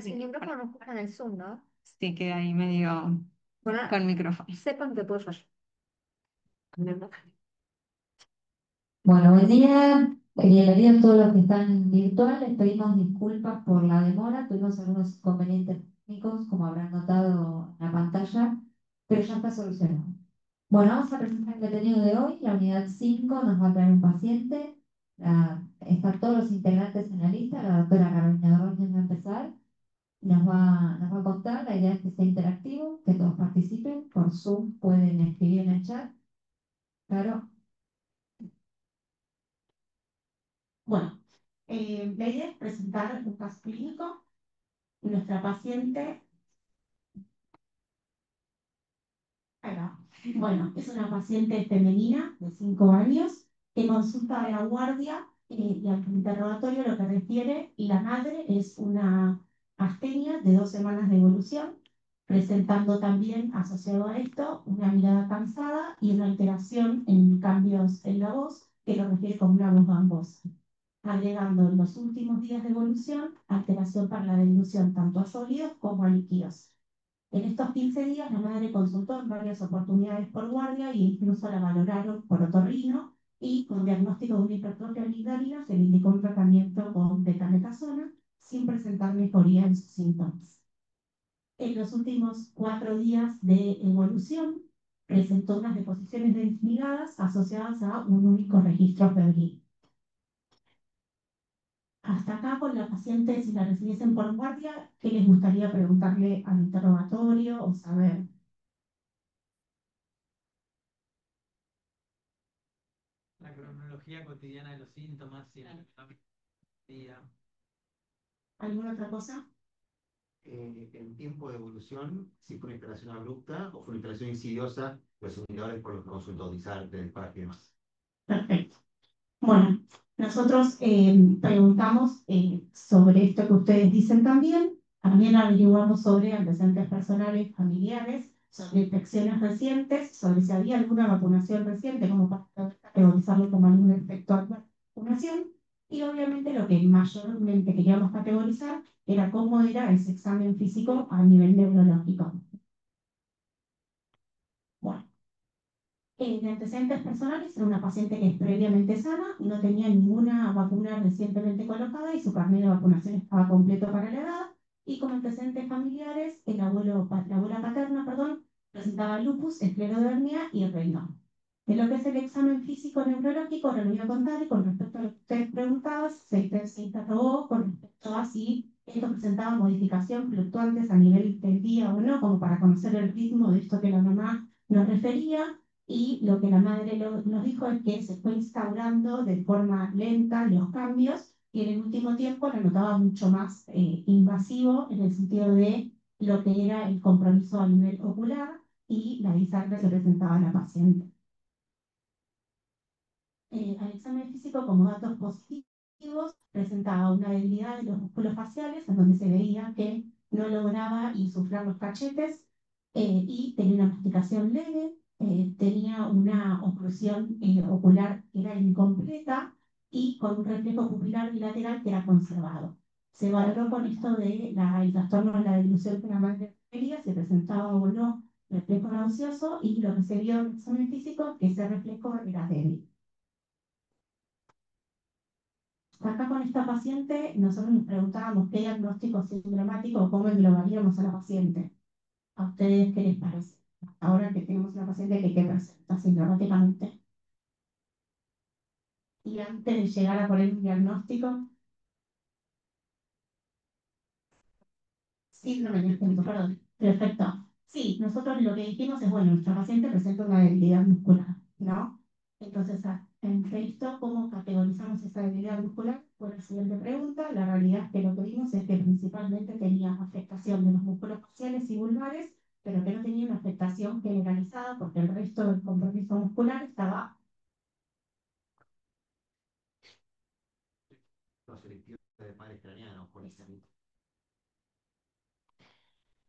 Sin micrófono no escuchan el Zoom, ¿no? Sí, queda ahí medio Bueno, con micrófono. sepan que puedo fallar. Bueno, buen día. Bienvenidos todos los que están virtuales. Pedimos disculpas por la demora. Tuvimos algunos inconvenientes técnicos, como habrán notado en la pantalla, pero ya está solucionado. Bueno, vamos a presentar el contenido de hoy. La unidad 5 nos va a traer un paciente. Están todos los integrantes en la lista. La doctora Carolina Ordóñez va a empezar. Nos va a contar. La idea es que sea interactivo, que todos participen. Por Zoom pueden escribir en el chat. Claro. Bueno, la idea es presentar un caso clínico. Nuestra paciente, ahí va. Bueno, es una paciente femenina de 5 años que consulta a la guardia y al interrogatorio lo que refiere, y la madre es una astenia de 2 semanas de evolución, presentando también asociado a esto una mirada cansada y una alteración en cambios en la voz que lo refiere como una voz gangosa, agregando en los últimos días de evolución alteración para la deglución tanto a sólidos como a líquidos. En estos 15 días la madre consultó en varias oportunidades por guardia e incluso la valoraron por otorrino, y con diagnóstico de una hipertrofia amigdalina se le indicó un tratamiento con betametasona sin presentar mejoría en sus síntomas. En los últimos 4 días de evolución presentó unas deposiciones desligadas asociadas a un único registro febril. Hasta acá con la paciente, si la recibiesen por guardia, ¿qué les gustaría preguntarle al interrogatorio o saber? La cronología cotidiana de los síntomas, si en el día. ¿Alguna otra cosa? El tiempo de evolución, si fue una instalación abrupta o fue una instalación insidiosa, los indicadores por los que consultó, Disarte, Disparate y demás. Perfecto. Bueno, nosotros preguntamos sobre esto que ustedes dicen también. También averiguamos sobre antecedentes personales, familiares, sobre infecciones recientes, sobre si había alguna vacunación reciente, como para categorizarlo como algún efecto adverso de la vacunación. Y obviamente lo que mayormente queríamos categorizar era cómo era ese examen físico a nivel neurológico. Bueno. De antecedentes personales, era una paciente que es previamente sana, no tenía ninguna vacuna recientemente colocada y su carnet de vacunación estaba completo para la edad. Y como antecedentes familiares, la abuela paterna, perdón, presentaba lupus, esclerodermia y Raynaud. En lo que es el examen físico neurológico, ahora lo voy a contar, y con respecto a lo que ustedes preguntaban, se interrogó con respecto a si esto presentaba modificación fluctuantes a nivel del día o no, como para conocer el ritmo de esto que la mamá nos refería. Y lo que la madre nos dijo es que se fue instaurando de forma lenta los cambios, y en el último tiempo lo notaba mucho más invasivo en el sentido de lo que era el compromiso a nivel ocular y la disartria que presentaba la paciente. Al examen físico, como datos positivos, presentaba una debilidad de los músculos faciales, en donde se veía que no lograba insuflar los cachetes, y tenía una masticación leve, tenía una oclusión ocular que era incompleta y con un reflejo pupilar bilateral que era conservado. Se valoró con esto de el trastorno de la dilución que la madre quería, se presentaba o no reflejo nauseoso, y lo que se vio en el examen físico que ese reflejo era débil. Acá con esta paciente nosotros nos preguntábamos qué diagnóstico sintomático o cómo englobaríamos a la paciente. ¿A ustedes qué les parece? Ahora que tenemos una paciente que presenta sintomáticamente. Y antes de llegar a poner un diagnóstico, síndrome de Huntington, perdón. Perfecto. Sí, nosotros lo que dijimos es, bueno, nuestra paciente presenta una debilidad muscular, ¿no? Entonces, entre esto, ¿cómo categorizamos esa debilidad muscular? Fue la siguiente pregunta. La realidad es que lo que vimos es que principalmente tenía afectación de los músculos faciales y vulvares, pero que no tenía una afectación generalizada porque el resto del compromiso muscular estaba. Los selectivos de padres craneanos, por ejemplo.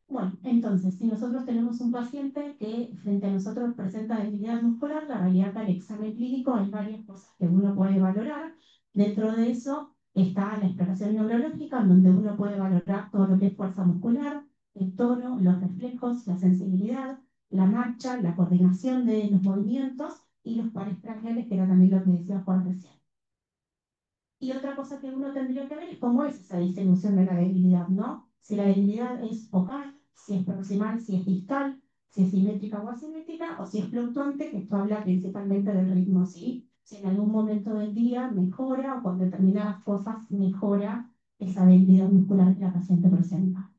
Bueno, entonces, si nosotros tenemos un paciente que frente a nosotros presenta debilidad muscular, la realidad del examen clínico hay varias cosas que uno puede valorar. Dentro de eso, está la exploración neurológica, en donde uno puede valorar todo lo que es fuerza muscular, el tono, los reflejos, la sensibilidad, la marcha, la coordinación de los movimientos y los pares craneales, que era también lo que decía Juan recién. Y otra cosa que uno tendría que ver es cómo es esa distribución de la debilidad, ¿no? Si la debilidad es focal, si es proximal, si es distal, si es simétrica o asimétrica, o si es fluctuante, que esto habla principalmente del ritmo, ¿sí? Si en algún momento del día mejora o con determinadas cosas mejora esa debilidad muscular que la paciente presenta.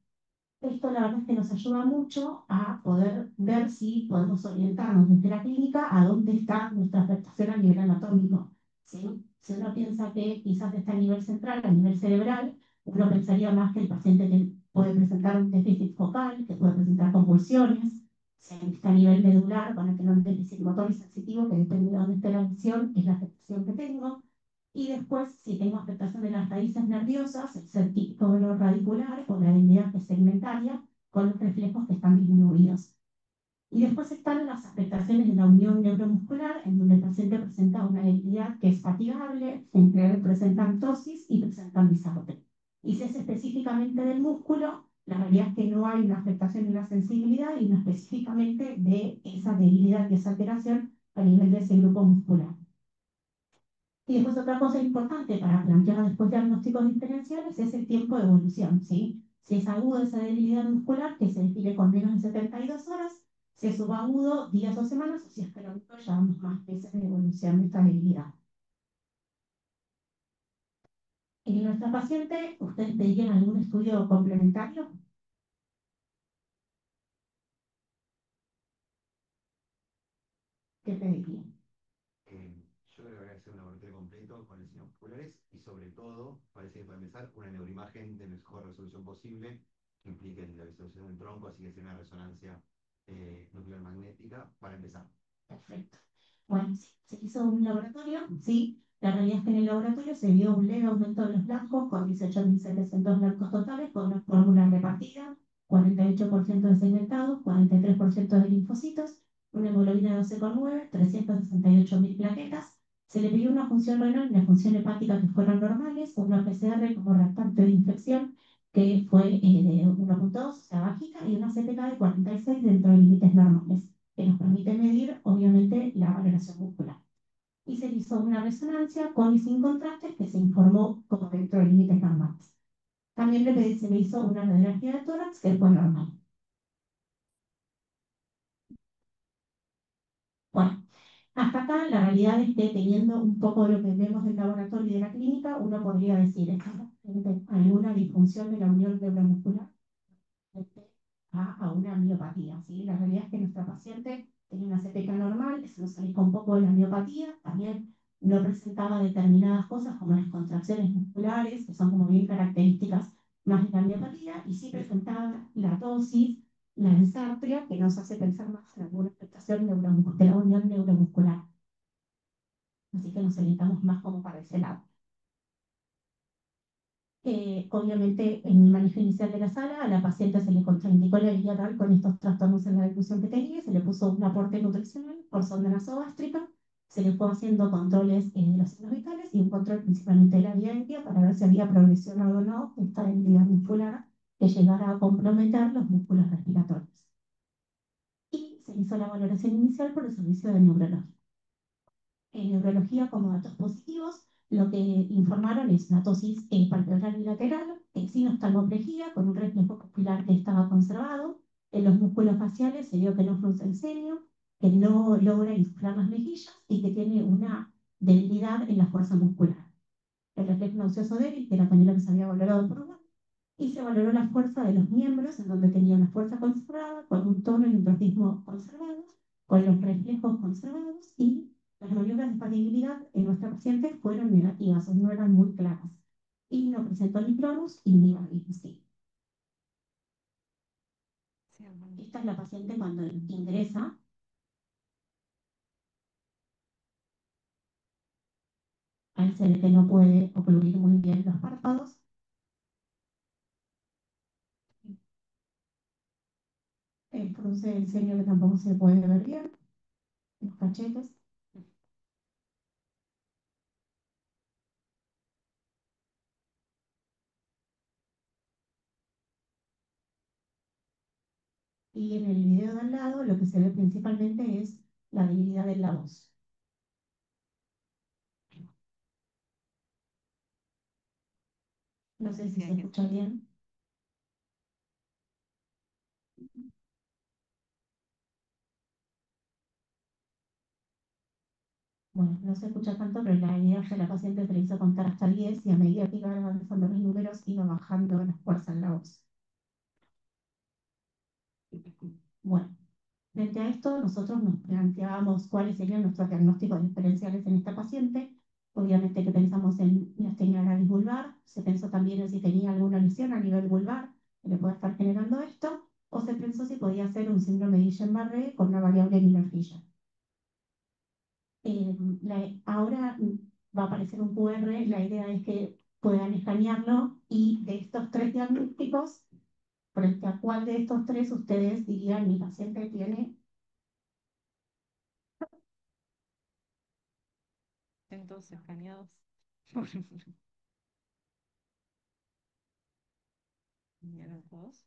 Esto la verdad es que nos ayuda mucho a poder ver si podemos orientarnos desde la clínica a dónde está nuestra afectación a nivel anatómico. ¿Sí? Si uno piensa que quizás está a nivel central, a nivel cerebral, uno pensaría más que el paciente que puede presentar un déficit focal, que puede presentar convulsiones. Si está a nivel medular, van a tener un déficit motor y sensitivo, que depende de dónde esté la lesión, es la afectación que tengo. Y después, si tengo afectación de las raíces nerviosas, el típico dolor radicular o la debilidad que es segmentaria, con los reflejos que están disminuidos. Y después están las afectaciones de la unión neuromuscular, en donde el paciente presenta una debilidad que es fatigable, en general presentan tosis y presentan disartrofia. Y si es específicamente del músculo, la realidad es que no hay una afectación en la sensibilidad y no específicamente de esa debilidad y esa alteración a nivel de ese grupo muscular. Y después otra cosa importante para plantear después diagnósticos diferenciales es el tiempo de evolución, ¿sí? Si es agudo esa debilidad muscular, que se define con menos de 72 horas, si es subagudo, días o semanas, o si es crónico, llevamos más meses de evolución de esta debilidad. En nuestra paciente, ¿ustedes pedirían algún estudio complementario? ¿Qué pedirían? Yo creo que voy a hacer un laboratorio completo con enzimas musculares y sobre todo, parece que para empezar, una neuroimagen de mejor resolución posible que implique la visualización del tronco, así que sea una resonancia nuclear magnética para empezar. Perfecto. Bueno, sí, se hizo un laboratorio, sí. La realidad es que en el laboratorio se vio un leve aumento de los blancos con 18.700 blancos totales, con una fórmula repartida, 48% de segmentados, 43% de linfocitos, una hemoglobina de 12,9, 368.000 plaquetas. Se le pidió una función renal y una función hepática que fueron normales, una PCR como reactante de infección que fue de 1,2, o sea, bajita, y una CPK de 46 dentro de límites normales, que nos permite medir, obviamente, la valoración muscular. Y se hizo una resonancia con y sin contrastes que se informó como dentro de límites normales. También se le hizo una radiografía de tórax que fue normal. Bueno, hasta acá la realidad es que teniendo un poco de lo que vemos del laboratorio y de la clínica, uno podría decir, ¿está alguna disfunción de la unión neuromuscular a una miopatía? ¿Sí? La realidad es que nuestra paciente tenía una CPK normal, eso nos alejó un poco de la miopatía, también no presentaba determinadas cosas como las contracciones musculares, que son como bien características más de la miopatía, y sí presentaba la tosis, la disartria, que nos hace pensar más en alguna afectación de la unión neuromuscular. Así que nos orientamos más como para ese lado. Obviamente, en el manejo inicial de la sala, a la paciente se le contraindicó la vía oral con estos trastornos en la difusión que tenía, se le puso un aporte nutricional por sonda nasogástrica, se le fue haciendo controles de los signos vitales y un control principalmente de la vía aérea para ver si había progresionado o no esta debilidad muscular que llegara a comprometer los músculos respiratorios. Y se hizo la valoración inicial por el servicio de neurología. En neurología, como datos positivos, lo que informaron es una tosis palpebral bilateral, sinoftalmoplejía con un reflejo pupilar que estaba conservado. En los músculos faciales se vio que no frunce el ceño, que no logra inflar las mejillas y que tiene una debilidad en la fuerza muscular. El reflejo nauseoso débil, que era también lo que se había valorado por Juan, y se valoró la fuerza de los miembros, en donde tenía una fuerza conservada, con un tono y un trofismo conservados, con los reflejos conservados, y las maniobras de patibilidad en nuestra paciente fueron negativas, o no eran muy claras, y no presentó ni clonus y ni Babinski. Sí, hermano. Esta es la paciente cuando ingresa. Ahí se ve que no puede ocluir muy bien los párpados. El cruce del ceño que tampoco se puede ver bien. Los cachetes. Y en el video de al lado lo que se ve principalmente es la debilidad de la voz. No sé si se escucha bien. Bueno, no se escucha tanto, pero la idea es que la paciente se le hizo contar hasta 10 y a medida que iban avanzando los números iba bajando la fuerza en la voz. Bueno, frente a esto nosotros nos planteábamos cuáles serían nuestros diagnósticos diferenciales en esta paciente. Obviamente que pensamos en miastenia gravis vulvar, se pensó también en si tenía alguna lesión a nivel vulvar que le pueda estar generando esto, o se pensó si podía ser un síndrome de Guillain-Barré con una variable Miller-Fisher. Ahora va a aparecer un QR, la idea es que puedan escanearlo y de estos tres diagnósticos, frente a cuál de estos tres ustedes dirían mi paciente tiene. Entonces, escaneados. Y a los dos.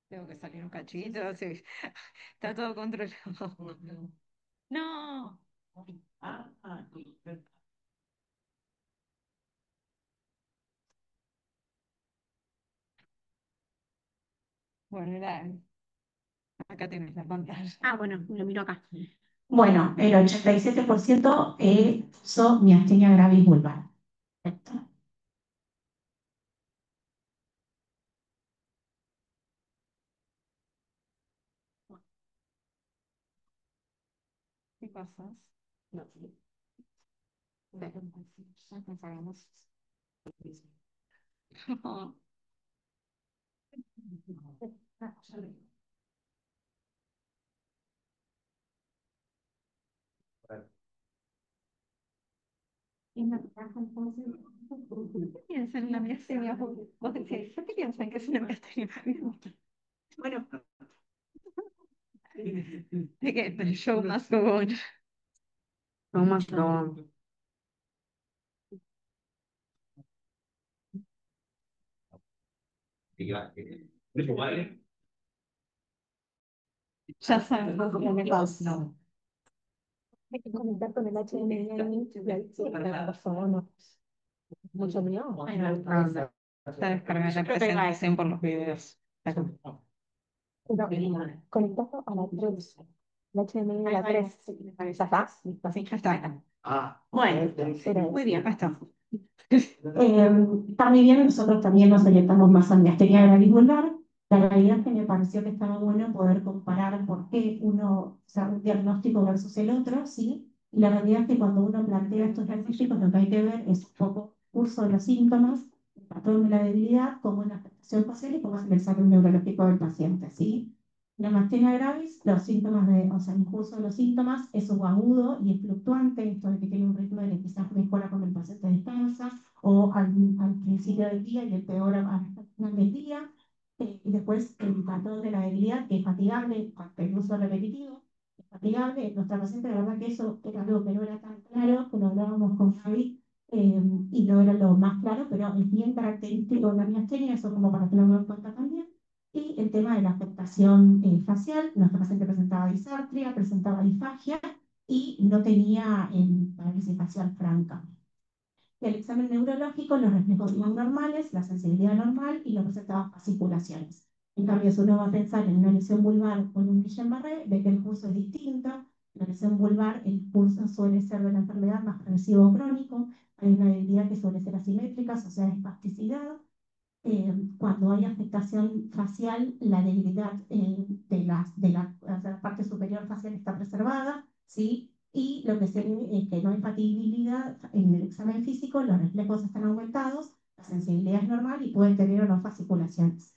Tengo que salir un cachito, sí. Está todo controlado. No. Bueno, acá tienes la pantalla. Ah, bueno, lo miro acá. Bueno, el 87% son miastenia gravis vulvar. Perfecto. ¿Qué cosas? No. Ya pensamos. ¿Qué piensan en la miastenia? Vos decís, ¿qué piensan que es una miastenia? Bueno, de que el show must go on. No más no. Ya sabemos lo que pasa. Hay que comentar con el HDMI y ahí sí, por favor, no. Mucho mío. Está descargando la presentación por los videos. Conectado a la 3. El HDMI a la 3. ¿Ya está? ¿Listo? Sí, ya está. Bueno, Muy bien, ya está. está muy bien, nosotros también nos orientamos más a miastenia gravis vulvar. La realidad es que me pareció que estaba bueno poder comparar por qué uno, o sea, un diagnóstico versus el otro, ¿sí? Y la realidad es que cuando uno plantea estos diagnósticos, lo que hay que ver es un poco el curso de los síntomas, el patrón de la debilidad, cómo es la afectación facial y cómo es el examen neurológico del paciente, ¿sí? La miastenia gravis, los síntomas o sea, el curso de los síntomas es subagudo y es fluctuante, esto de que tiene un ritmo de que quizás mejora cuando el paciente descansa, o al principio del día y empeora al final del día. Y después el patrón de la debilidad, que es fatigable, el uso repetitivo, es fatigable. Nuestra paciente, la verdad que eso era algo que no era tan claro, que lo hablábamos con Javi, y no era lo más claro, pero es bien característico de la miastenia, eso como para tenerlo en cuenta también. Y el tema de la afectación facial, nuestra paciente presentaba disartria, presentaba disfagia y no tenía parálisis facial franca. El examen neurológico, los reflejos eran normales, la sensibilidad normal y no presentaba fasciculaciones. En cambio, si uno va a pensar en una lesión vulvar o en un Guillain-Barré, ve que el curso es distinto. La lesión vulvar, el curso suele ser de la enfermedad más progresivo o crónico. Hay una debilidad que suele ser asimétrica, o sea, espasticidad. Cuando hay afectación facial, la debilidad o sea, la parte superior facial está preservada, ¿sí? Y lo que se ve es que no hay fatibilidad en el examen físico, los reflejos están aumentados, la sensibilidad es normal y pueden tener o no fasciculaciones.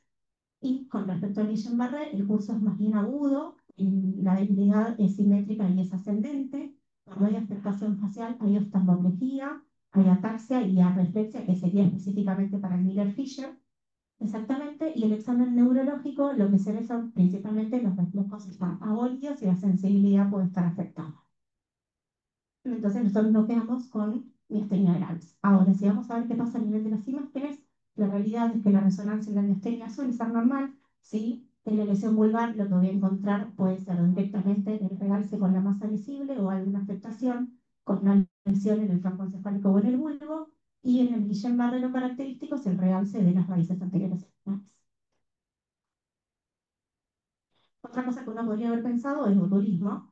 Y con respecto al Guillain-Barré, el curso es más bien agudo, y la debilidad es simétrica y es ascendente. Cuando hay afectación facial, hay oftalmología, hay ataxia y arreflexia, que sería específicamente para el Miller-Fisher. Exactamente, y el examen neurológico lo que se ve son principalmente los reflejos están abolidos y la sensibilidad puede estar afectada. Entonces nosotros nos quedamos con miastenia gravis. Ahora, si vamos a ver qué pasa a nivel de las imágenes, la realidad es que la resonancia en la miastenia suele ser normal, ¿sí? En la lesión vulvar lo que voy a encontrar puede ser directamente el regarse con la masa visible o alguna afectación con una lesión en el tronco encefálico o en el bulbo, y en el Guillain-Barré lo característico es el realce de las raíces anteriores externas. Otra cosa que uno podría haber pensado es botulismo,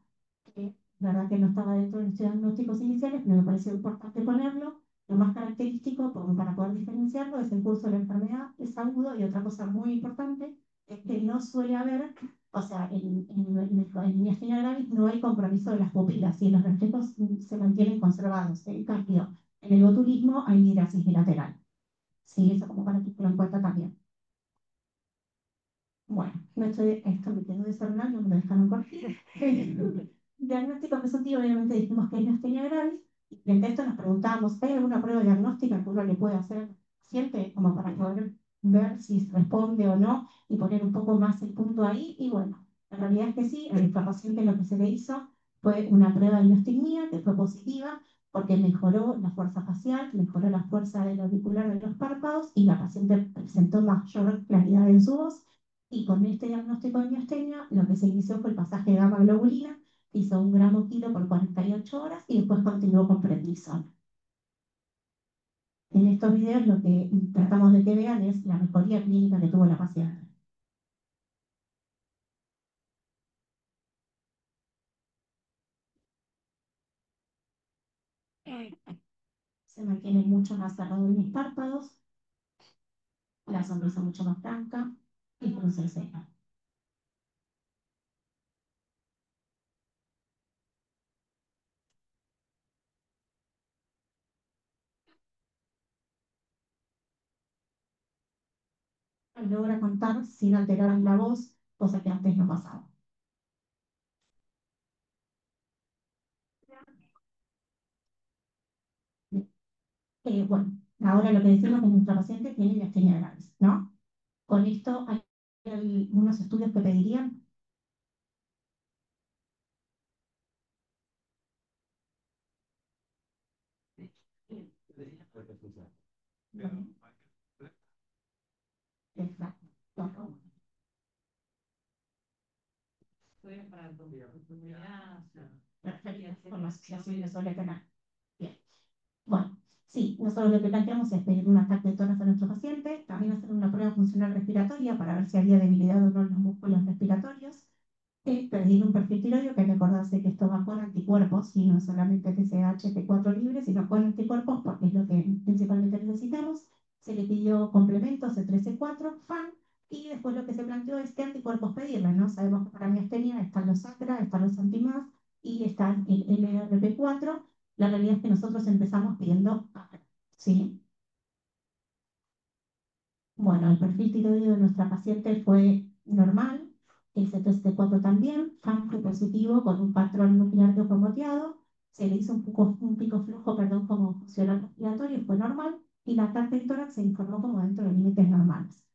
que la verdad que no estaba dentro de los diagnósticos iniciales, pero me pareció importante ponerlo. Lo más característico, para poder diferenciarlo, es el curso de la enfermedad, es agudo, y otra cosa muy importante es que no suele haber, o sea, en miastenia gravis no hay compromiso de las pupilas y los reflejos se mantienen conservados. En cambio, en el botulismo hay mirasis bilateral. Sí, eso como para tenerlo en cuenta también. Bueno, esto me quedó desarrollado, no me lo dejaron corregir. Diagnóstico presuntivo, obviamente dijimos que es miastenia gravis, y frente a esto nos preguntábamos, ¿hay alguna prueba diagnóstica que uno le puede hacer al paciente como para poder ver si responde o no y poner un poco más el punto ahí? Y bueno, la realidad es que sí, a esta paciente lo que se le hizo fue una prueba de miostigmia que fue positiva porque mejoró la fuerza facial, mejoró la fuerza del auricular de los párpados y la paciente presentó mayor claridad en su voz. Y con este diagnóstico de miastenia, lo que se inició fue el pasaje de gamma globulina, hizo 1 gramo kilo por 48 horas y después continuó con prednisona. En estos videos lo que tratamos de que vean es la mejoría clínica que tuvo la paciente. Se mantiene mucho más cerrado en mis párpados, la sonrisa mucho más franca y frunce el ceja. Logra contar sin alterar la voz, cosa que antes no pasaba. Bueno, ahora lo que decimos es que nuestra paciente tiene miastenia gravis, ¿no? Con esto hay algunos estudios que pedirían. Exacto. Por la asociación de sobre canal. Bien. Bueno, sí, nosotros lo que planteamos es pedir un ataque de tórax a nuestro paciente, también hacer una prueba funcional respiratoria para ver si había debilidad o no en los músculos respiratorios, pedir un perfil tiroideo, que recordarse que esto va con anticuerpos, y no solamente TSH, T4 libre, sino con anticuerpos, porque es lo que principalmente necesitamos. Se le pidió complementos, C3, C4, FAN, y después lo que se planteó es qué anticuerpos pedirle, ¿no? Sabemos que para miastenia están los SACRA, están los antimás y están el LRP4. La realidad es que nosotros empezamos pidiendo ACRA, ¿sí? Bueno, el perfil tiroideo de nuestra paciente fue normal, el C3T4 también, FAN fue positivo con un patrón nuclear que fue moteado, se le hizo un pico flujo, perdón, como funcional respiratorio, fue normal, y la carga de tórax se informó como dentro de límites normales.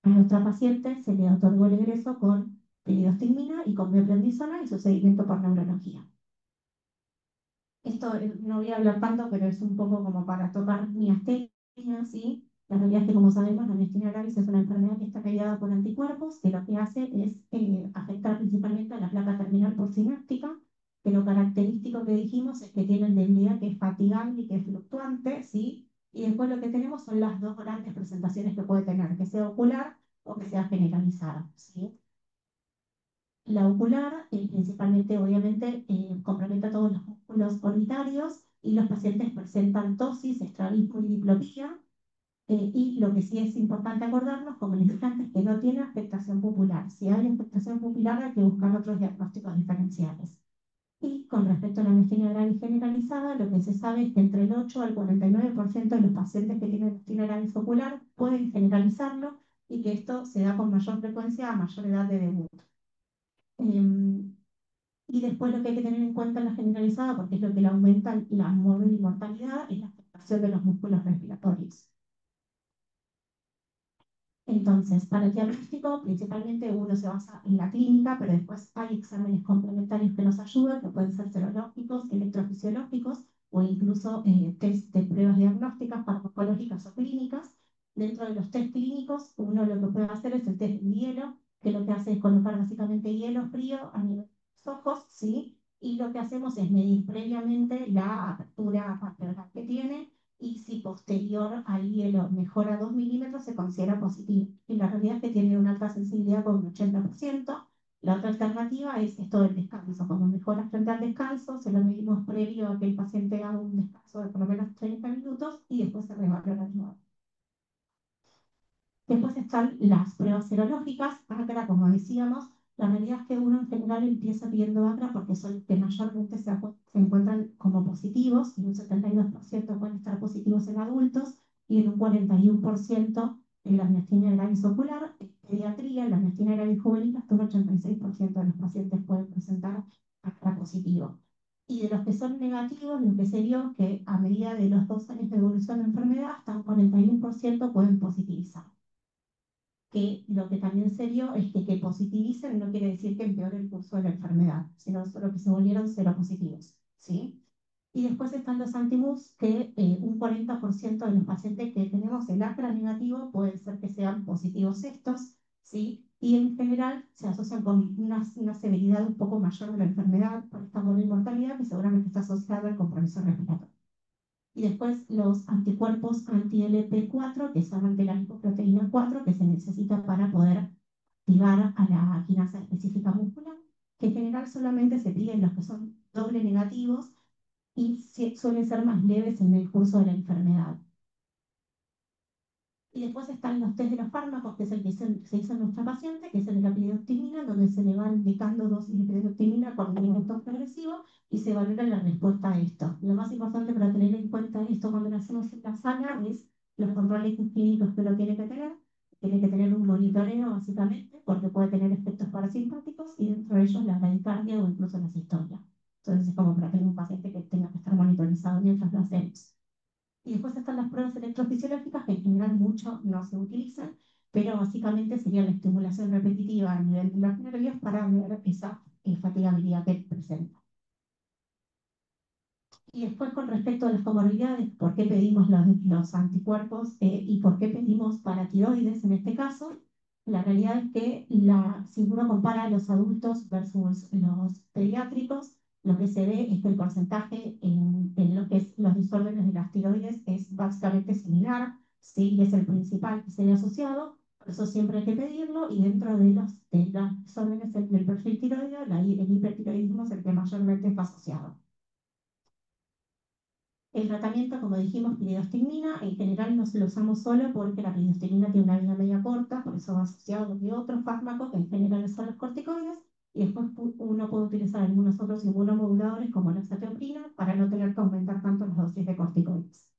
A nuestra paciente se le otorgó el egreso con piridostigmina y con meprednisona y su seguimiento por neurología. Esto no voy a hablar tanto, pero es un poco como para tocar miastenia, ¿sí? La realidad es que, como sabemos, la miastenia gravis es una enfermedad que está mediada por anticuerpos, que lo que hace es afectar principalmente a la placa terminal postsináptica, que lo característico que dijimos es que tienen debilidad que es fatigable y que es fluctuante, ¿sí? Y después lo que tenemos son las dos grandes presentaciones que puede tener, que sea ocular o que sea generalizada, ¿sí? La ocular, principalmente, obviamente, compromete a todos los músculos orbitarios y los pacientes presentan tosis, estrabismo y diplopía. Y lo que sí es importante acordarnos, como les dije antes, que no tiene afectación pupilar. Si hay afectación pupilar, hay que buscar otros diagnósticos diferenciales. Y con respecto a la miastenia gravis generalizada, lo que se sabe es que entre el 8 al 49% de los pacientes que tienen miastenia gravis ocular pueden generalizarlo, y que esto se da con mayor frecuencia a mayor edad de debut. Y después lo que hay que tener en cuenta en la generalizada, porque es lo que le aumenta la mortalidad, es la afectación de los músculos respiratorios. Entonces, para el diagnóstico, principalmente uno se basa en la clínica, pero después hay exámenes complementarios que nos ayudan, que pueden ser serológicos, electrofisiológicos, o incluso test de pruebas diagnósticas, farmacológicas o clínicas. Dentro de los test clínicos, uno lo que puede hacer es el test de hielo, que lo que hace es colocar básicamente hielo frío a nivel de los ojos, ¿sí? Y lo que hacemos es medir previamente la apertura papilar que tiene y si posterior al hielo mejora 2 milímetros se considera positivo. Y la realidad es que tiene una alta sensibilidad con un 80%. La otra alternativa es esto del descanso. Cuando mejora frente al descanso, se lo medimos previo a que el paciente haga un descanso de por lo menos 30 minutos y después se revalora de nuevo. Después están las pruebas serológicas. ACRA, como decíamos, la realidad es que uno en general empieza pidiendo ACRA porque son los que mayormente se encuentran como positivos, y un 72% pueden estar positivos en adultos y en un 41% en la miastenia gravis ocular. En pediatría, en la miastenia gravis juvenil, hasta un 86% de los pacientes pueden presentar ACRA positivo. Y de los que son negativos, lo que se vio que a medida de los 2 años de evolución de la enfermedad, hasta un 41% pueden positivizar. Que lo que también se vio es que positivicen no quiere decir que empeore el curso de la enfermedad, sino solo que se volvieron seropositivos, ¿sí? Y después están los anti-MUS, que un 40% de los pacientes que tenemos el ACRA negativo pueden ser que sean positivos estos, ¿sí? Y en general se asocian con una severidad un poco mayor de la enfermedad por esta mortalidad que seguramente está asociada al compromiso respiratorio. Y después los anticuerpos anti-LP4, que son ante la lipoproteína 4, que se necesita para poder activar a la quinasa específica muscular, que en general solamente se piden los que son doble negativos y suelen ser más leves en el curso de la enfermedad. Y después están los test de los fármacos, que es el que se hizo en nuestra paciente, que es el de la epidiotimina, donde se le va indicando dosis de epidiotimina con movimiento progresivo y se valora la respuesta a esto. Lo más importante para tener en cuenta esto cuando lo hacemos en la sala es los controles clínicos que uno tiene que tener. Tiene que tener un monitoreo, básicamente, porque puede tener efectos parasimpáticos y dentro de ellos la bradicardia o incluso la sistolia. Entonces es como para tener un paciente que tenga que estar monitorizado mientras lo hacemos. Y después están las pruebas electrofisiológicas, que en general mucho no se utilizan, pero básicamente sería la estimulación repetitiva a nivel de los nervios para ver esa fatigabilidad que presenta. Y después, con respecto a las comorbilidades, ¿por qué pedimos los anticuerpos y por qué pedimos paratiroides en este caso? La realidad es que si uno compara a los adultos versus los pediátricos, lo que se ve es que el porcentaje en lo que es los desórdenes de las tiroides es básicamente similar, sí, y es el principal que se ve asociado, por eso siempre hay que pedirlo, y dentro de los desórdenes del perfil tiroideo, el hipertiroidismo es el que mayormente está asociado. El tratamiento, como dijimos, piridostigmina, en general no se lo usamos solo porque la piridostigmina tiene una vida media corta, por eso va asociado con otros fármacos que en general son los corticoides, y después uno puede utilizar algunos otros inmunomoduladores como la azathioprina para no tener que aumentar tanto las dosis de corticoides.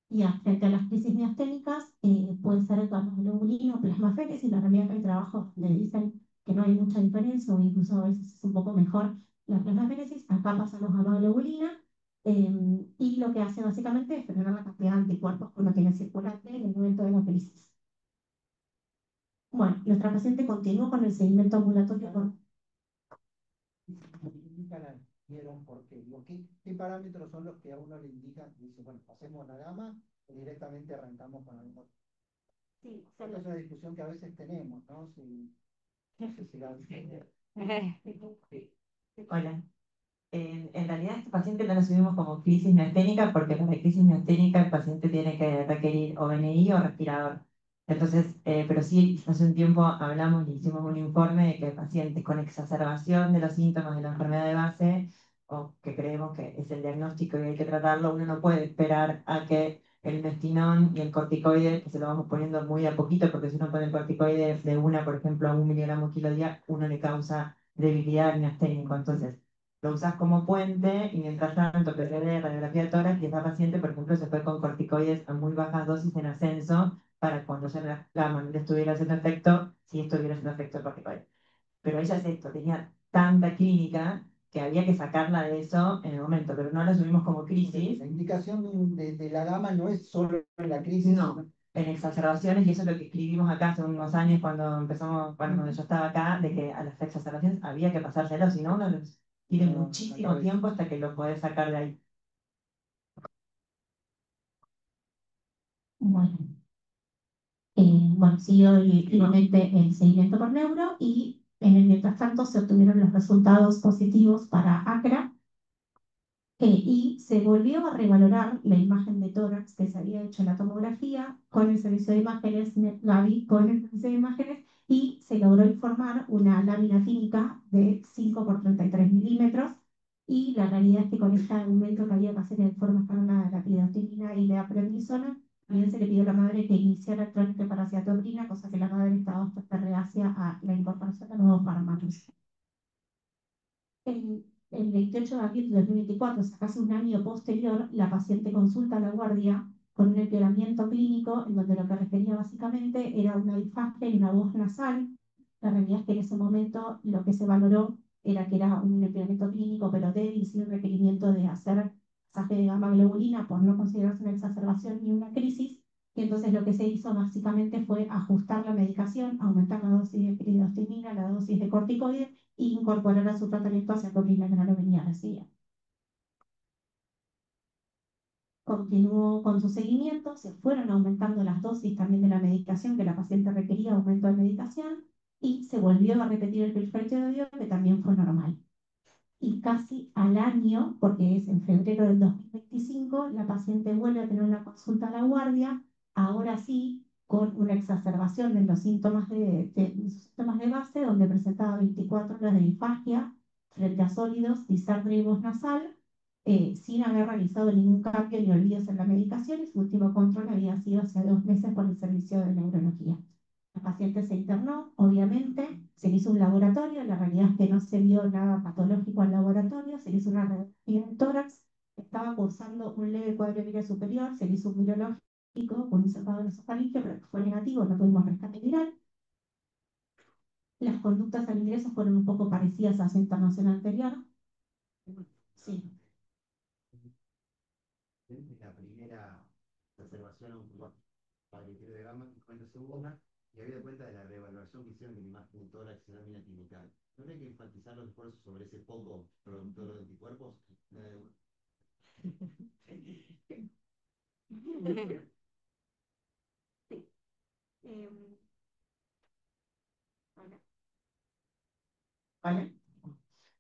Y frente a las crisis miasténicas, puede ser gamma-globulina o plasmaféresis. La realidad es que hay trabajos donde dicen que no hay mucha diferencia o incluso a veces es un poco mejor la plasmaféresis. Acá pasamos a gamma-globulina y lo que hace básicamente es frenar la cantidad de anticuerpos que uno tiene circulante en el momento de la crisis. Bueno, nuestra paciente continuó con el seguimiento ambulatorio por porque ¿qué parámetros son los que a uno le indican? Dice, bueno, pasemos la gama o directamente arrancamos con algo. Sí, Esta es una discusión que a veces tenemos, ¿no? No sé si la... Hola. En realidad, este paciente no lo subimos como crisis miasténica porque para crisis miasténica el paciente tiene que requerir o BNI o respirador. Entonces, pero sí, hace un tiempo hablamos y hicimos un informe de que pacientes con exacerbación de los síntomas de la enfermedad de base, o que creemos que es el diagnóstico y hay que tratarlo, uno no puede esperar a que el mestinón y el corticoide, que se lo vamos poniendo muy a poquito, porque si uno pone el corticoide de una, por ejemplo, a 1 miligramo kilo día, uno le causa debilidad miasténico. Entonces, lo usas como puente y mientras tanto PRD, radiografía de tórax, y esa paciente, por ejemplo, se fue con corticoides a muy bajas dosis en ascenso para cuando ya la gama no le estuviera haciendo efecto, si estuviera haciendo efecto el corticoide. Pero ella es esto, tenía tanta clínica que había que sacarla de eso en el momento, pero no la subimos como crisis. La indicación de la gama no es solo en la crisis. No, en exacerbaciones, y eso es lo que escribimos acá hace unos años cuando empezamos, cuando yo estaba acá, de que a las exacerbaciones había que pasárselo, si no, uno tiene muchísimo tiempo hasta que lo podés sacar de ahí. Bueno, bueno, siguió efectivamente el seguimiento por neuro y en el mientras tanto se obtuvieron los resultados positivos para ACRA y se volvió a revalorar la imagen de tórax que se había hecho en la tomografía con el servicio de imágenes, Gavi, con el servicio de imágenes, y se logró informar una lámina clínica de 5 por 33 milímetros. Y la realidad es que con este aumento que había que hacer en forma escalonada de la pirotimina y la prednisona, también se le pidió a la madre que iniciara el trámite para ciatoprina, cosa que la madre estaba bastante reacia a la incorporación de nuevos fármacos. El 28 de abril de 2024, o sea, casi un año posterior, la paciente consulta a la guardia con un empeoramiento clínico en donde lo que requería básicamente era una disfagia y una voz nasal. La realidad es que en ese momento lo que se valoró era que era un empeoramiento clínico, pero débil, sin requerimiento de hacer masaje de gamma globulina por no considerarse una exacerbación ni una crisis. Y entonces lo que se hizo básicamente fue ajustar la medicación, aumentar la dosis de piridostimina, la dosis de corticoides e incorporar a su tratamiento acetopina que no lo venía recibiendo. Continuó con su seguimiento, se fueron aumentando las dosis también de la medicación que la paciente requería, aumento de medicación, y se volvió a repetir el pilfertidio que también fue normal. Y casi al año, porque es en febrero del 2025, la paciente vuelve a tener una consulta a la guardia, ahora sí, con una exacerbación de los síntomas síntomas de base, donde presentaba 24 horas de disfagia frente a sólidos, disartria y voz nasal, sin haber realizado ningún cambio ni olvidos en la medicación, y su último control había sido hace 2 meses por el servicio de neurología. La paciente se internó, obviamente, se le hizo un laboratorio, la realidad es que no se vio nada patológico al laboratorio, se le hizo una radiografía de tórax, estaba cursando un leve cuadro viral superior, se le hizo un virológico con un hisopado nasofaringeo, pero fue negativo, no tuvimos rescate viral. Las conductas al ingreso fueron un poco parecidas a su internación anterior. Sí. La primera observación para el de gamma, y la segunda, y había cuenta de la reevaluación que hicieron de la imagen de tórax y lámina clinical. ¿No hay que enfatizar los esfuerzos sobre ese poco productor de anticuerpos? Sí. ¿Vale?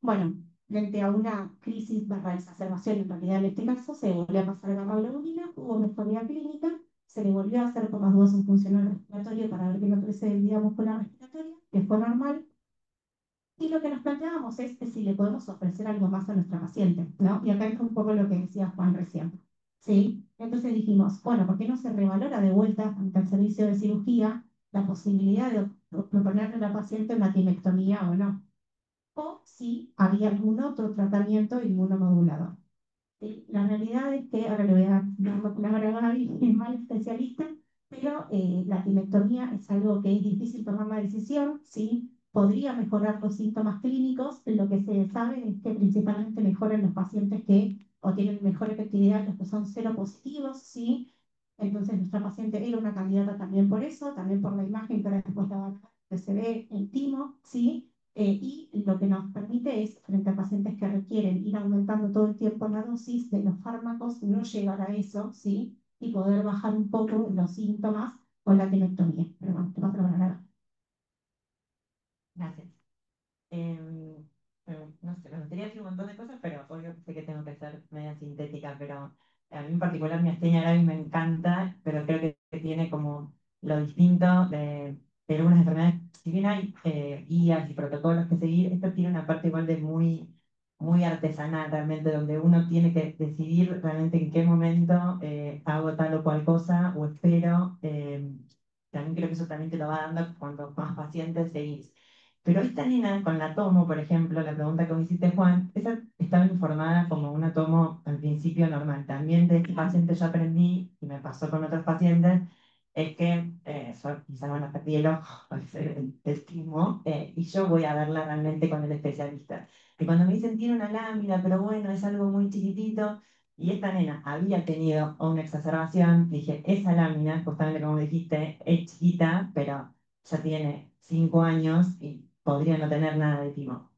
Bueno, frente a una crisis barra exacerbación, en realidad en este caso se volvió a pasar gamma globulina, hubo mejoría clínica, se le volvió a hacer por las dudas un funcional respiratorio para ver que no crece debilidad muscular respiratoria, que fue normal. Y lo que nos planteábamos es que si le podemos ofrecer algo más a nuestra paciente, ¿no? Y acá entra un poco lo que decía Juan recién, ¿sí? Entonces dijimos, bueno, ¿por qué no se revalora de vuelta ante el servicio de cirugía la posibilidad de proponerle a la paciente una timectomía o no? O si había algún otro tratamiento inmunomodulador. ¿Sí? La realidad es que, ahora le voy a dar la palabra a Gaby, que es mal especialista, pero la timectomía es algo que es difícil tomar la decisión, ¿sí? Podría mejorar los síntomas clínicos, lo que se sabe es que principalmente mejoran los pacientes que o tienen mejor efectividad los que son seropositivos, ¿sí? Entonces nuestra paciente era una candidata también por eso, también por la imagen que ahora después la van a ver, que se ve en timo, ¿sí? Y lo que nos permite es, frente a pacientes que requieren ir aumentando todo el tiempo la dosis de los fármacos, no llegar a eso, ¿sí? Y poder bajar un poco los síntomas con la timectomía. Pero bueno, te paso la palabra. Gracias. No sé, me gustaría decir un montón de cosas, pero obvio sé que tengo que ser media sintética, pero a mí en particular mi astenia gravis me encanta, pero creo que tiene como lo distinto de algunas enfermedades. Si bien hay guías y protocolos que seguir, esto tiene una parte igual de muy artesanal realmente, donde uno tiene que decidir realmente en qué momento hago tal o cual cosa o espero. También creo que eso también te lo va dando cuando más pacientes seguís. Pero esta nena con la tomo, por ejemplo, la pregunta que me hiciste, Juan, esa estaba informada como una tomo al principio normal. También de este paciente yo aprendí, y me pasó con otros pacientes, es que quizás van a perder el ojo, el timo, y yo voy a verla realmente con el especialista. Y cuando me dicen tiene una lámina, pero bueno, es algo muy chiquitito, y esta nena había tenido una exacerbación, dije, esa lámina, justamente como dijiste, es chiquita, pero ya tiene 5 años y podría no tener nada de timo.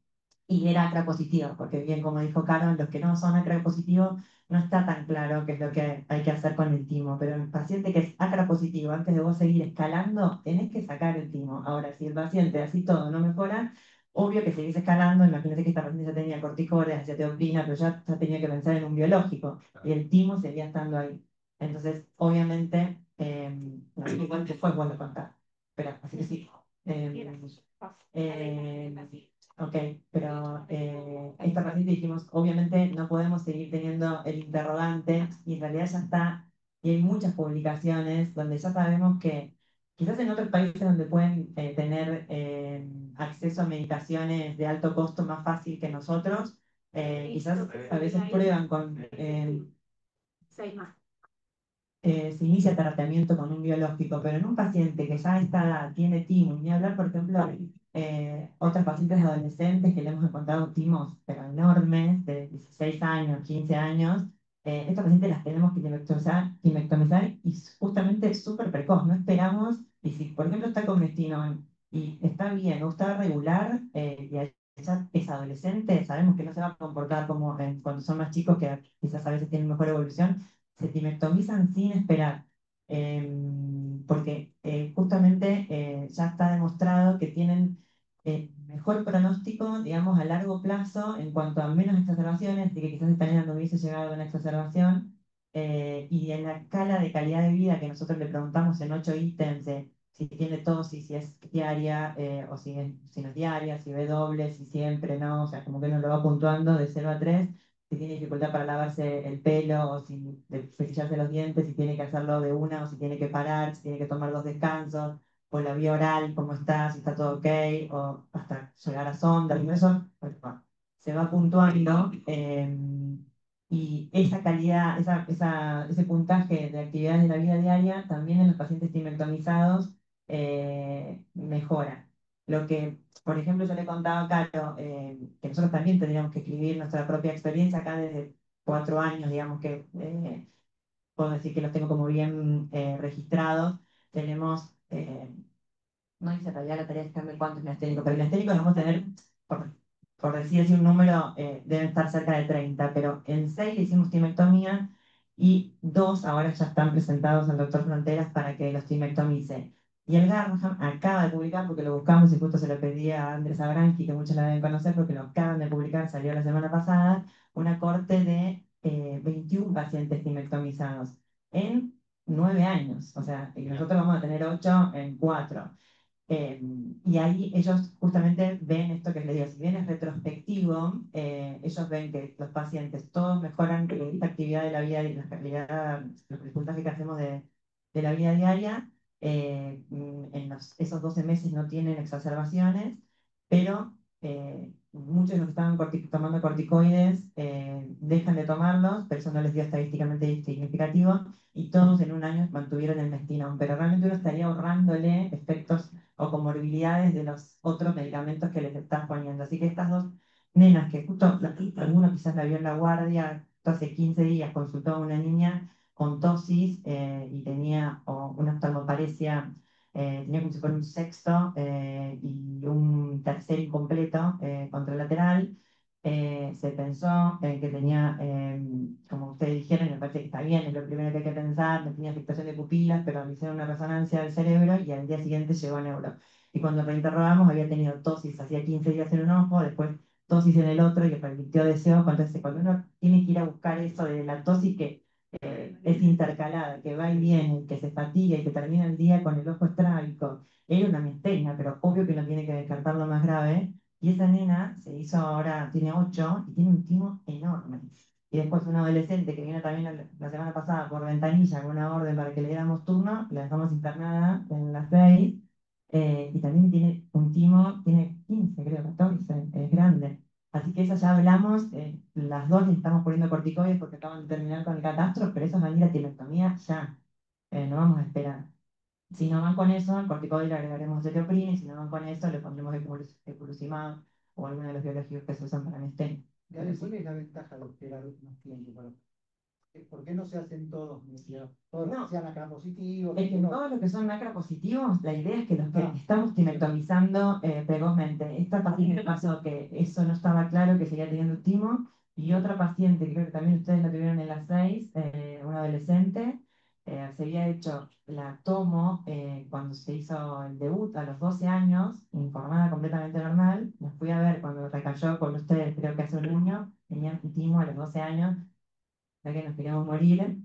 y era ACRA positivo, porque bien como dijo Caro, los que no son ACRA positivos no está tan claro qué es lo que hay que hacer con el timo, pero el paciente que es ACRA positivo, antes de vos seguir escalando, tenés que sacar el timo. Ahora, si el paciente así todo no mejora, obvio que seguís escalando, imagínate que esta paciente ya tenía corticoides, hacía teoprina, pero ya tenía que pensar en un biológico, y el timo seguía estando ahí. Entonces, obviamente, no sé igual te fue bueno contar, pero así que sí. Ok, pero esta paciente dijimos, obviamente no podemos seguir teniendo el interrogante y en realidad ya está, y hay muchas publicaciones donde ya sabemos que quizás en otros países donde pueden tener acceso a medicaciones de alto costo más fácil que nosotros, quizás a veces prueban con se inicia tratamiento con un biológico, pero en un paciente que ya a esta edad tiene timo, ni hablar, por ejemplo, otros pacientes adolescentes que le hemos encontrado timos pero enormes, de 16 años, 15 años, estos pacientes las tenemos que timectomizar y justamente súper precoz, no esperamos, y si por ejemplo está con destino y está bien, o está regular, y ya es adolescente, sabemos que no se va a comportar como cuando son más chicos, que quizás a veces tienen mejor evolución, se timectomizan sin esperar, porque justamente ya está demostrado que tienen mejor pronóstico, digamos, a largo plazo en cuanto a menos exacerbaciones, de que quizás esta niña no hubiese llegado a una exacerbación, y en la escala de calidad de vida que nosotros le preguntamos en 8 ítems de si tiene tos, si es diaria, o si no es diaria, si ve doble, si siempre no, o sea, como que nos lo va puntuando de 0 a 3, si tiene dificultad para lavarse el pelo, o si de cepillarse los dientes, si tiene que hacerlo de una, o si tiene que parar, si tiene que tomar 2 descansos, o la vía oral, cómo está, si está todo ok, o hasta llegar a sonda, y eso bueno, se va puntuando, y esa calidad, ese puntaje de actividades de la vida diaria también en los pacientes timectomizados mejora. Lo que, por ejemplo, yo le contaba a Caro, que nosotros también tendríamos que escribir nuestra propia experiencia acá desde 4 años, digamos que puedo decir que los tengo como bien registrados. Tenemos, no hice todavía la tarea de fijarme cuántos miasténicos, pero miasténicos vamos a tener, por decir así un número, deben estar cerca de 30, pero en 6 le hicimos timectomía y 2 ahora ya están presentados al doctor Fronteras para que los timectomice. Y el Garraham acaba de publicar, porque lo buscamos y justo se lo pedí a Andrés Abranqui, que muchos la deben conocer porque lo acaban de publicar, salió la semana pasada, una corte de 21 pacientes timectomizados en 9 años. O sea, y nosotros vamos a tener 8 en 4. Y ahí ellos justamente ven esto que les digo, si bien es retrospectivo, ellos ven que los pacientes todos mejoran esta actividad de la vida y la calidad, los puntajes que hacemos de la vida diaria, en esos 12 meses no tienen exacerbaciones, pero muchos de los que estaban tomando corticoides dejan de tomarlos, pero eso no les dio estadísticamente significativo, y todos en un año mantuvieron el mestinón, pero realmente uno estaría ahorrándole efectos o comorbilidades de los otros medicamentos que les estás poniendo. Así que estas dos nenas, que justo alguno quizás la vio en la guardia, hace 15 días consultó a una niña con tosis y tenía una oftalmoparesia, tenía como si fuera un sexto y un tercer incompleto contralateral. Se pensó que tenía, como ustedes dijeron, y me parece que está bien, es lo primero que hay que pensar, no tenía afectación de pupilas, pero le hicieron una resonancia del cerebro y al día siguiente llegó a neuro. Y cuando reinterrogamos había tenido tosis hacía 15 días en un ojo, después tosis en el otro y repitió deseo. Entonces, cuando uno tiene que ir a buscar eso de la tosis que es intercalada, que va y viene, que se fatiga y que termina el día con el ojo estrábico, era una miastenia, pero obvio que uno tiene que descartar lo más grave. Y esa nena se hizo ahora, tiene 8 y tiene un timo enorme. Y después un adolescente que vino también la semana pasada por ventanilla con una orden para que le diéramos turno, la dejamos internada en las 6, y también tiene un timo, tiene 15, creo, 14, es grande. Así que eso ya hablamos, las dos le estamos poniendo corticoides porque acaban de terminar con el catastro, pero eso es venir a tirotomía ya, no vamos a esperar. Si no van con eso, al corticoide le agregaremos cetirizina, y si no van con eso, le pondremos eculizumab o alguno de los biológicos que se usan para miastenia. Gale, ¿cuál es la ventaja de esperar más tiempo? ¿Por qué no se hacen todos, todos No. que sean acá positivos? Es que No. todos los que son macro positivos, la idea es que los que Ah. estamos tinectomizando precozmente. Esta paciente pasó que eso no estaba claro, que seguía teniendo timo, y otra paciente, que creo que también ustedes la tuvieron en las 6, una adolescente, se había hecho la tomo cuando se hizo el debut a los 12 años, informada completamente normal. La fui a ver cuando recayó con ustedes, creo que hace un año, tenía timo a los 12 años, ya que nos queríamos morir.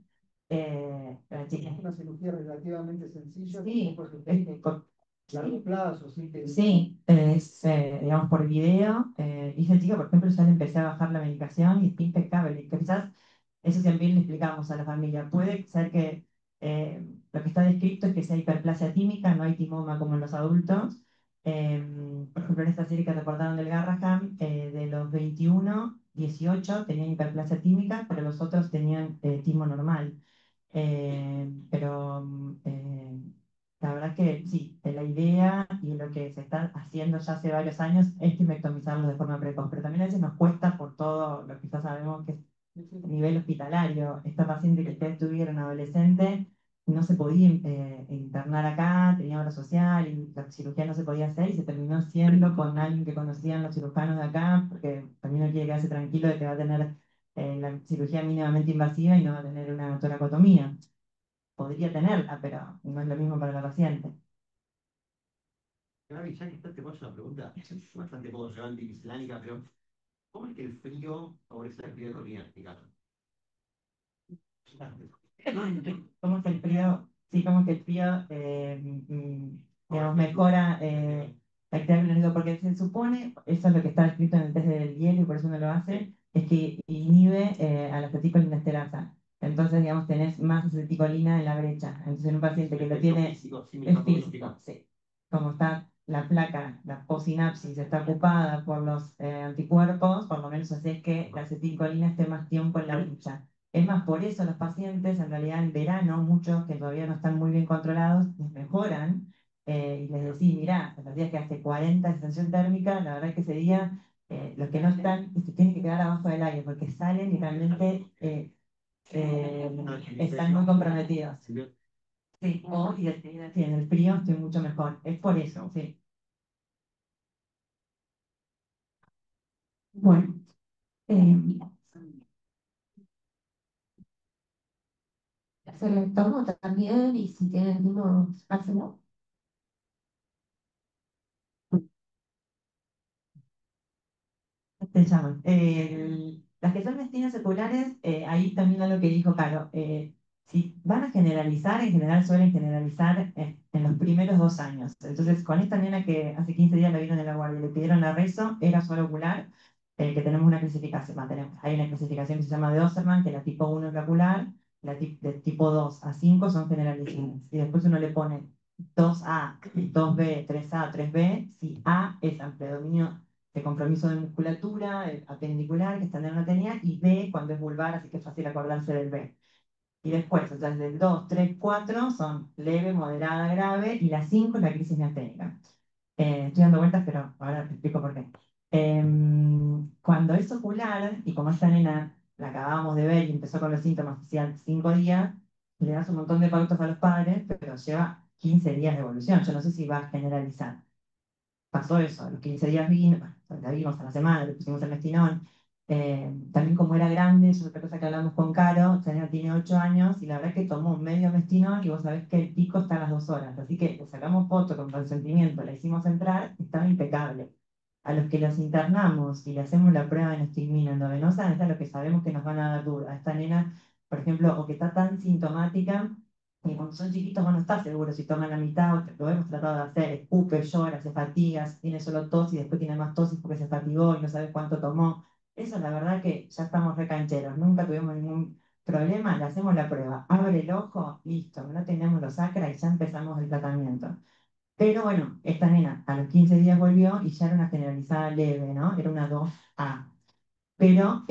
La chica Es una cirugía relativamente sencilla, sí, porque por- largo plazo, sí que sí, es, digamos, por video. Dice el chico, por ejemplo, ya le empecé a bajar la medicación y está impecable. Que quizás eso también le explicamos a la familia. Puede ser que lo que está descrito es que sea hiperplasia tímica, no hay timoma como en los adultos. Por ejemplo, en esta serie que reportaron del Garraham, de los 21, 18 tenían hiperplasia tímica, pero los otros tenían timo normal. Pero la verdad que sí, la idea y lo que se está haciendo ya hace varios años es timectomizarlos de forma precoz, pero también a veces nos cuesta por todo lo que ya sabemos que es a nivel hospitalario. Esta paciente que ustedes tuvieron, adolescente, no se podía internar acá, tenía obra social y la cirugía no se podía hacer y se terminó haciendo con alguien que conocían los cirujanos de acá, porque también no quiere quedarse tranquilo de que va a tener la cirugía mínimamente invasiva y no va a tener una toracotomía. Podría tenerla, pero no es lo mismo para la paciente. Gaby, ya que estás, te puedo hacer una pregunta bastante poco relevante y miscelánica, pero ¿cómo es que el frío favorece la actividad coordinativa? ¿Cómo que el frío? Sí, como que el frío, digamos, mejora la actividad clínica, porque se supone, eso es lo que está escrito en el test del hielo y por eso uno lo hace, es que inhibe a la acetilcolinesterasa. Entonces, digamos, tenés más aceticolina en la brecha. Entonces, en un paciente que lo tiene Físico, es físico, sí. Como está la placa, la posinapsis, está ocupada por los anticuerpos, por lo menos hace que la acetilcolina esté más tiempo en la brecha. Es más, por eso los pacientes, en realidad en verano, muchos que todavía no están muy bien controlados, les mejoran y les decís, mirá, los días que hace 40 de sensación térmica, la verdad que ese día los que no están se tienen que quedar abajo del aire porque salen y realmente están muy comprometidos. Sí, o y sí, en el frío estoy mucho mejor. Es por eso, sí. Bueno, hacer el tomo también y si tienen uno, hacemos. te llaman. Las que son mestinas seculares, ahí también algo que dijo Caro. Si van a generalizar, en general suelen generalizar en los primeros 2 años. Entonces, con esta nena que hace 15 días la vieron en la guardia y le pidieron la rezo, era solo ocular, que tenemos una clasificación, hay una clasificación que se llama de Osterman, que la tipo 1 es la ocular, de tipo 2 a 5 son generalizadas. Y después uno le pone 2A, 2B, 3A, 3B, si A es al predominio de compromiso de musculatura apendicular, que está en la tenía, y B cuando es vulvar, así que es fácil acordarse del B. Y después, entonces, del 2, 3, 4 son leve, moderada, grave, y la 5 es la crisis miasténica. Estoy dando vueltas, pero ahora te explico por qué. Cuando es ocular, y como esta nena la acabábamos de ver y empezó con los síntomas hacía 5 días, le das un montón de pautas a los padres, pero lleva 15 días de evolución. Yo no sé si va a generalizar. Pasó eso, a los 15 días vino, bueno, la vimos a la semana, le pusimos el mestinón. También como era grande, eso es otra cosa que hablamos con Caro, Chanel tiene 8 años y la verdad es que tomó medio mestinón y vos sabés que el pico está a las 2 horas. Así que le sacamos foto con consentimiento, la hicimos entrar, estaba impecable. A los que los internamos y le hacemos la prueba de nestigmina endovenosa, es a lo que sabemos que nos van a dar duda. Esta nena, por ejemplo, o que está tan sintomática y cuando son chiquitos vos no estás seguro si toman la mitad o lo hemos tratado de hacer, escupe, llora, se fatiga, tiene solo tos y después tiene más tos porque se fatigó y no sabes cuánto tomó. Eso la verdad que ya estamos recancheros, nunca tuvimos ningún problema, le hacemos la prueba, abre el ojo, listo, no tenemos los sacra y ya empezamos el tratamiento. Pero bueno, esta nena a los 15 días volvió y ya era una generalizada leve, ¿no? Era una 2A. Pero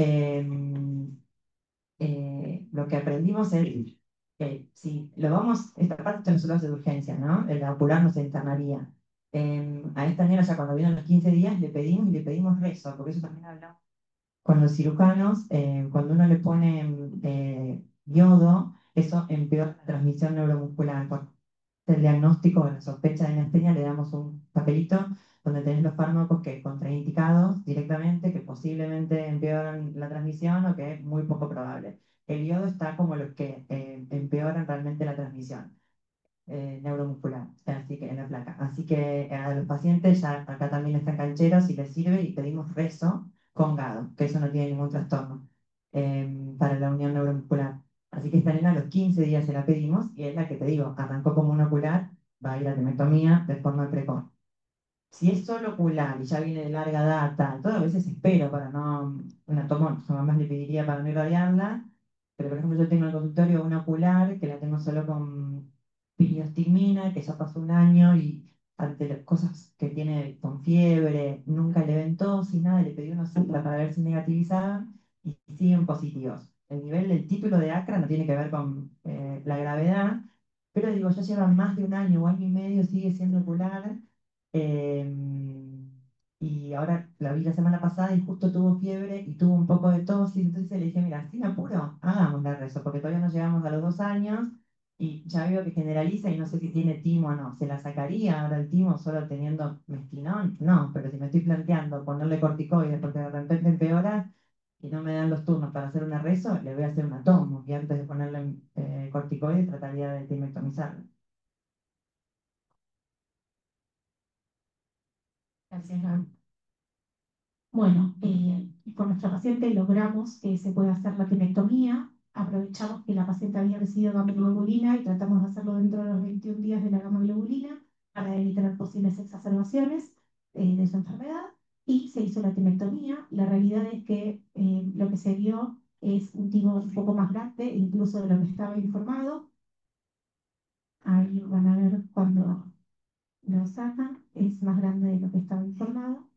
lo que aprendimos es que si lo vamos, esta parte nosotros hace de urgencia, ¿no? El ocular no se internaría. A esta nena ya cuando vino a los 15 días le pedimos rezo, porque eso también hablamos con los cirujanos, cuando uno le pone yodo, eso empeora la transmisión neuromuscular. Por el diagnóstico o la sospecha de miastenia le damos un papelito donde tenés los fármacos que contraindicados directamente, que posiblemente empeoran la transmisión o que es muy poco probable. El yodo está como los que empeoran realmente la transmisión neuromuscular, así que en la placa. Así que a los pacientes ya acá también están cancheros si les sirve y pedimos rezo con GADO, que eso no tiene ningún trastorno para la unión neuromuscular. Así que esta nena a los 15 días se la pedimos y es la que te digo, arrancó como un ocular, va a ir a temectomía de forma precoz. Si es solo ocular y ya viene de larga data, todo a veces espero para no, una tomo, su mamá le pediría para no irradiarla, pero por ejemplo yo tengo en el consultorio una ocular que la tengo solo con piriostigmina, que ya pasó un año y ante las cosas que tiene con fiebre, nunca le ven tos y nada, le pedí una cita para ver si negativizaban y siguen positivos. El nivel del título de ACRA no tiene que ver con la gravedad, pero digo, ya lleva más de un año o año y medio, sigue siendo ocular. Y ahora la vi la semana pasada y justo tuvo fiebre y tuvo un poco de tos. Y entonces le dije, mira, sin apuro, hagamos la rezo, porque todavía no llegamos a los 2 años y ya veo que generaliza y no sé si tiene timo o no. ¿Se la sacaría ahora el timo solo teniendo mestinón? No, pero si me estoy planteando ponerle corticoides porque de repente empeora y no me dan los turnos para hacer una rezo, le voy a hacer una tomo y antes de ponerle corticoides trataría de timectomizarla. Gracias, Gaby. Bueno, con nuestra paciente logramos que se pueda hacer la timectomía. Aprovechamos que la paciente había recibido gamma globulina y tratamos de hacerlo dentro de los 21 días de la gamma globulina para evitar posibles exacerbaciones de su enfermedad. Y se hizo la timectomía. La realidad es que lo que se vio es un timo un poco más grande, incluso de lo que estaba informado. Ahí van a ver cuando lo sacan, es más grande de lo que estaba informado.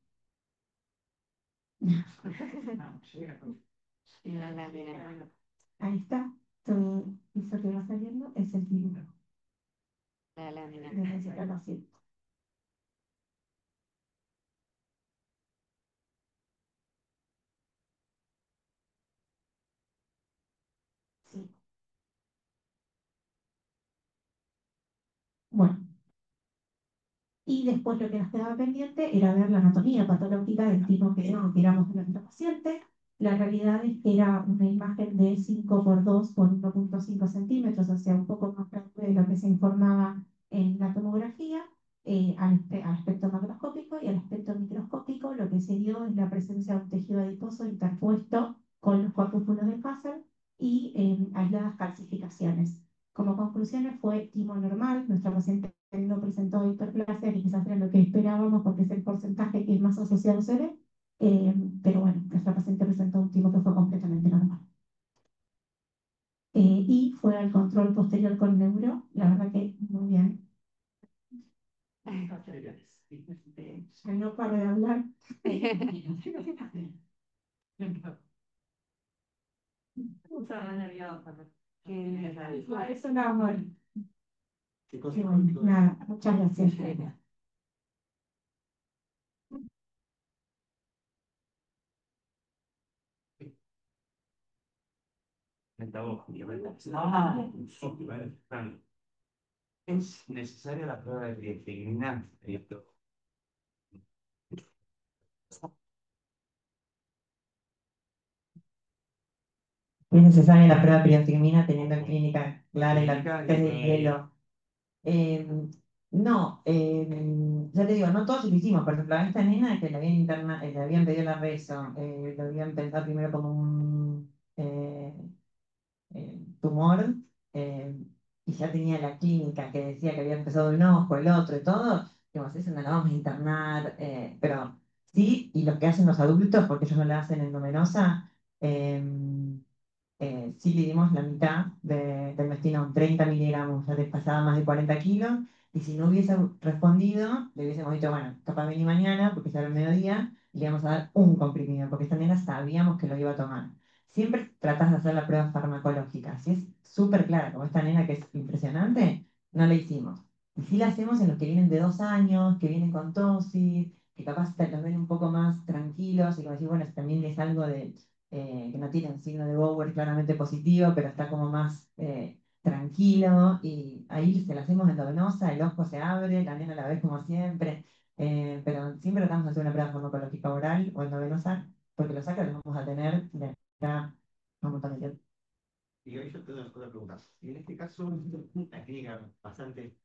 Ahí está, todo eso que va saliendo es el timo La lámina. de nuestra paciente. Sí. Bueno, y después lo que nos quedaba pendiente era ver la anatomía patológica del tipo que tiramos de nuestra paciente. La realidad es que era una imagen de 5 por 2 por 1,5 centímetros, o sea, un poco más grande de lo que se informaba en la tomografía. Al aspecto macroscópico y al aspecto microscópico, lo que se dio es la presencia de un tejido adiposo interpuesto con los corpúsculos de Hassel y aisladas calcificaciones. Como conclusiones fue timo normal, nuestra paciente no presentó hiperplasia, que quizás era lo que esperábamos porque es el porcentaje que más asociado se ve, pero bueno, nuestra paciente presentó un timo que fue completamente normal. Y fue al control posterior con neuro, la verdad que muy bien. No paro de hablar. Eso nada más. ¿Qué cosa? Sí, bueno, nada, muchas gracias. ¿Es necesaria la prueba de creatinina? Es necesaria la prueba de creatinina teniendo en clínica clara y la test de hielo. Eh, no, ya te digo, no todos lo hicimos. Por ejemplo, a esta nena que le habían pedido la rezo, le habían pensado primero como un tumor, eh, y ya tenía la clínica que decía que había empezado un ojo, el otro y todo. Digo, eso no la vamos a internar, pero sí, y lo que hacen los adultos, porque ellos no la hacen endovenosa, sí le dimos la mitad del mestinón, 30 miligramos, ya te pasaba más de 40 kilos, y si no hubiese respondido, le hubiésemos dicho, bueno, capaz vení mañana, porque será el mediodía, y le íbamos a dar un comprimido, porque esta nena sabíamos que lo iba a tomar. Siempre tratás de hacer la prueba farmacológica, si es súper clara, como esta nena que es impresionante, no la hicimos. Y sí la hacemos en los que vienen de 2 años, que vienen con tosis, que capaz te los ven un poco más tranquilos, y como decir, bueno, también es algo de que no tiene un signo de Bower claramente positivo, pero está como más tranquilo, y ahí se la hacemos endovenosa, el ojo se abre, la nena la ves como siempre, pero siempre tratamos de hacer una prueba farmacológica oral o endovenosa, porque los sacros los vamos a tener de acá a un montón de tiempo. Y ahí yo tengo otra pregunta. Y en este caso, la clínica bastante.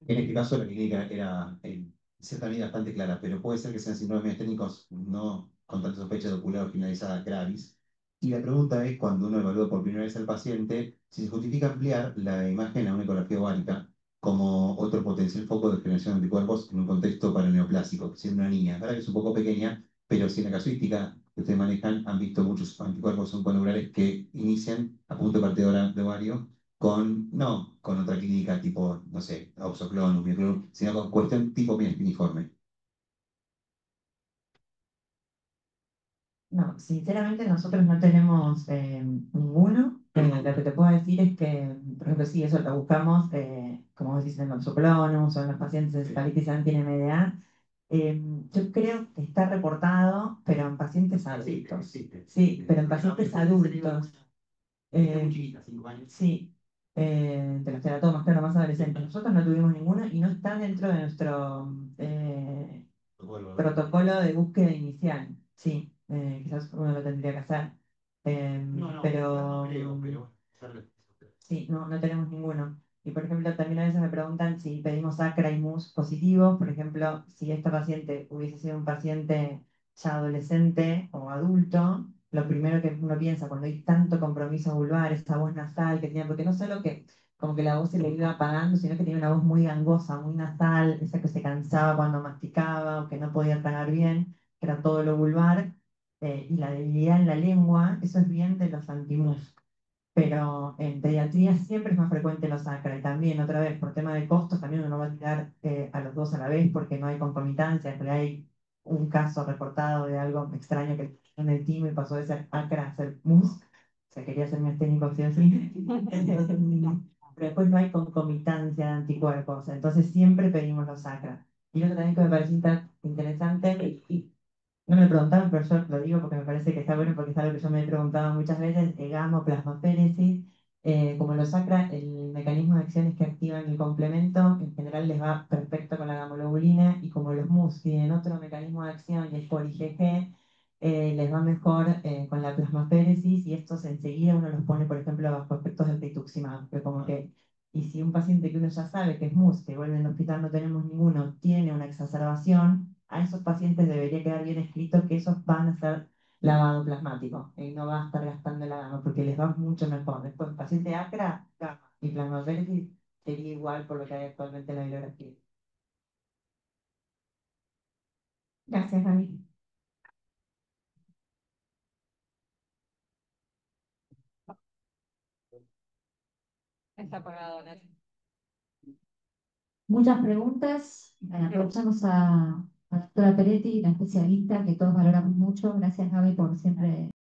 En este caso, la clínica era en cierta medida bastante clara, pero puede ser que sean síndromes técnicos no con tanta sospecha de ocular finalizada gravis. Y la pregunta es, cuando uno evalúa por primera vez al paciente, si se justifica ampliar la imagen a una ecografía ovárica como otro potencial foco de generación de anticuerpos en un contexto paraneoplásico, siendo una niña. Verdad que es un poco pequeña, pero si en la casuística que ustedes manejan han visto muchos anticuerpos onconeurales que inician a punto de partida de ovario no con otra clínica tipo, no sé, Oxoclon, Umioclon, sino con cuestión tipo piniforme. No, sinceramente nosotros no tenemos ninguno. Lo que te puedo decir es que, por ejemplo, sí, eso lo buscamos, como vos decís, en los Oxoclonus o en los pacientes de cefalitis anti-MDA. Yo creo que está reportado, pero en pacientes adultos. Sí, pero en pacientes adultos. Muy chiquita, 5 años. Sí, de los teratomas, claro, más adolescentes. Nosotros no tuvimos ninguno y no está dentro de nuestro protocolo de búsqueda inicial. Sí, quizás uno lo tendría que hacer. Pero no creo, pero. sí, no tenemos ninguno. Y por ejemplo, también a veces me preguntan si pedimos ACRA y MUS positivos. Por ejemplo, si esta paciente hubiese sido un paciente ya adolescente o adulto, lo primero que uno piensa cuando hay tanto compromiso vulvar, esa voz nasal que tenía, porque no solo que como que la voz se le iba apagando, sino que tenía una voz muy gangosa, muy nasal, esa que se cansaba cuando masticaba o que no podía tragar bien, que era todo lo vulvar, y la debilidad en la lengua, eso es bien de los antimus. Pero en pediatría siempre es más frecuente los acra, y también otra vez por tema de costos también uno va a tirar a los dos a la vez porque no hay concomitancia, pero hay un caso reportado de algo extraño que en el team y pasó de ser acra a ser mus, o sea, quería ser miasténico sí o sí. Pero después no hay concomitancia de anticuerpos, entonces siempre pedimos los acra. Y lo otro también que me parece interesante, y no me lo preguntaron, pero yo lo digo porque me parece que está bueno, porque es algo que yo me he preguntado muchas veces, gamo, plasmaféresis, como lo sacra, el mecanismo de acción es que activan el complemento, en general les va perfecto con la gamoglobulina, y como los MUS tienen otro mecanismo de acción y es por IgG, les va mejor con la plasmaféresis, y estos enseguida uno los pone, por ejemplo, bajo efectos del rituximab, que como que, y si un paciente que uno ya sabe que es MUS, que vuelve al hospital no tenemos ninguno, tiene una exacerbación, a esos pacientes debería quedar bien escrito que esos van a ser lavado plasmático y no va a estar gastando la gama porque les va mucho mejor. Después, paciente acra, gama y plasmaféresis sería igual por lo que hay actualmente en la bibliografía. Gracias, Gaby. Está apagado, Nati. Muchas preguntas. Aprovechamos a la doctora Peretti, la especialista que todos valoramos mucho. Gracias, Gaby, por siempre